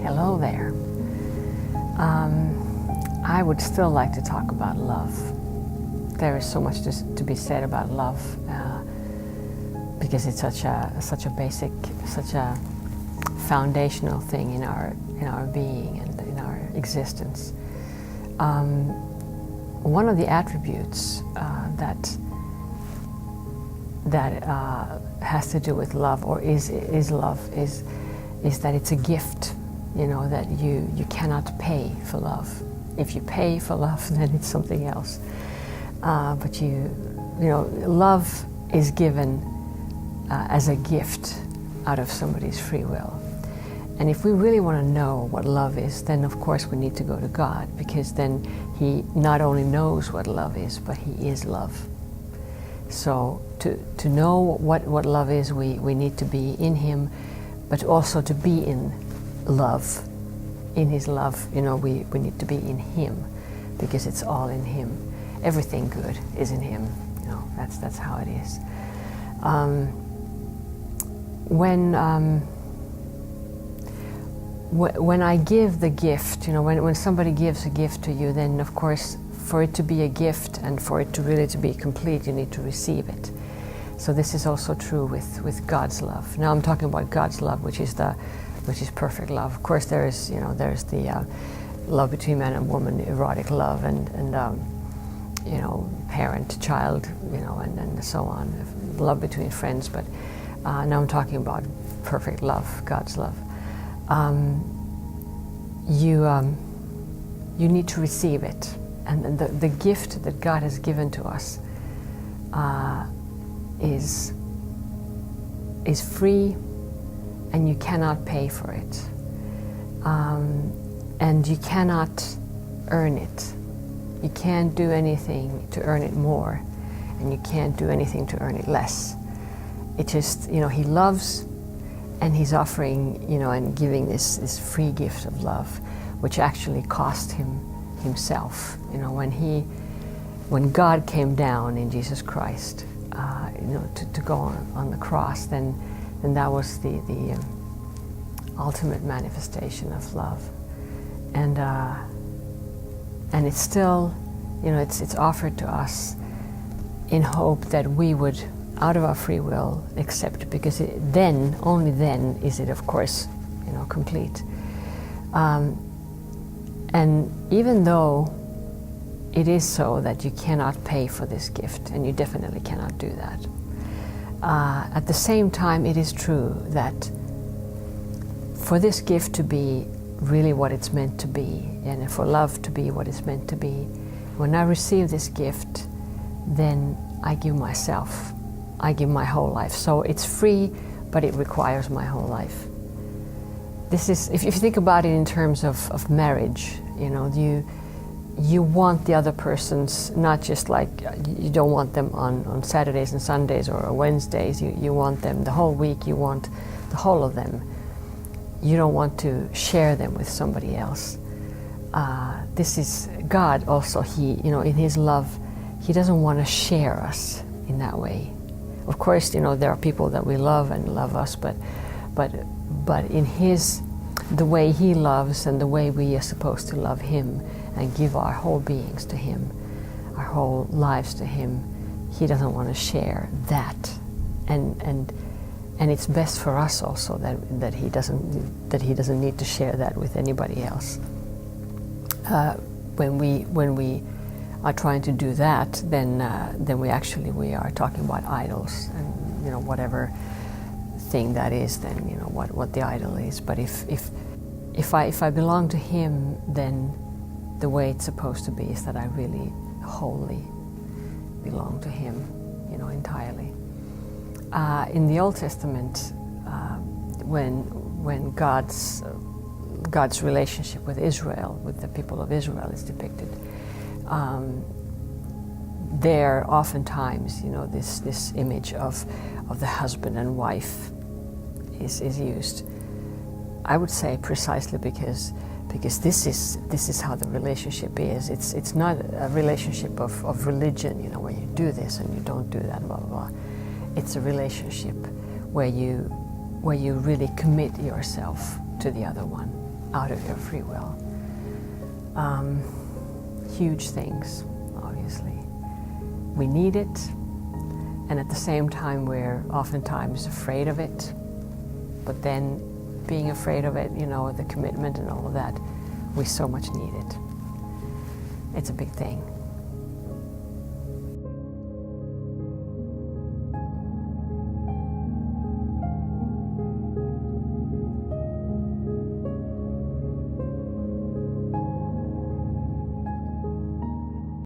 Hello there. I would still like to talk about love. There is so much to be said about love because it's such a basic, such a foundational thing in our being and in our existence. One of the attributes that has to do with love, or is love, is that it's a gift. You know, that you cannot pay for love. If you pay for love, then it's something else. But you know, love is given as a gift out of somebody's free will. And if we really want to know what love is, then of course we need to go to God, because then He not only knows what love is, but He is love. So to know what love is, we need to be in Him, but also to be in love, in His love. You know, we need to be in Him, because it's all in Him. Everything good is in Him. You know, that's how it is. When I give the gift, you know, when somebody gives a gift to you, then of course, for it to be a gift and for it to really to be complete, you need to receive it. So this is also true with God's love. Now I'm talking about God's love, which is perfect love. Of course, there's the love between man and woman, erotic love, and you know, parent-child, you know, and so on, love between friends. But now I'm talking about perfect love, God's love. You need to receive it, and the gift that God has given to us is free, and you cannot pay for it, and you cannot earn it. You can't do anything to earn it more, and you can't do anything to earn it less. It just, you know, He loves, and He's offering, you know, and giving this free gift of love, which actually cost Him Himself. You know, when God came down in Jesus Christ, you know, to go on the cross, then that was the ultimate manifestation of love, and it's still, you know, it's offered to us in hope that we would, out of our free will, accept it, because then, only then, is it, of course, you know, complete. And even though it is so that you cannot pay for this gift, and you definitely cannot do that, at the same time, it is true that for this gift to be really what it's meant to be, and for love to be what it's meant to be, when I receive this gift, then I give myself. I give my whole life. So it's free, but it requires my whole life. This is, if you think about it in terms of marriage, you know, you want the other person's, not just like, you don't want them on Saturdays and Sundays or Wednesdays, you want them the whole week, you want the whole of them. You don't want to share them with somebody else. This is God also. He, you know, in His love, He doesn't want to share us in that way. Of course, you know, there are people that we love and love us, but in the way He loves and the way we are supposed to love Him and give our whole beings to Him, our whole lives to Him, He doesn't want to share that. And it's best for us also that He doesn't need to share that with anybody else. When we are trying to do that, then we are talking about idols, and, you know, whatever thing that is, then, you know, what the idol is. But if I belong to Him, then the way it's supposed to be is that I really wholly belong to Him, you know, entirely. In the Old Testament, when God's relationship with Israel, with the people of Israel, is depicted, there oftentimes, you know, this image of the husband and wife is used. I would say precisely because this is how the relationship is. It's not a relationship of religion, you know, where you do this and you don't do that, blah blah blah. It's a relationship where you really commit yourself to the other one. out of your free will. Huge things, obviously. We need it, and at the same time we're oftentimes afraid of it, but then being afraid of it, you know, the commitment and all of that, we so much need it. It's a big thing.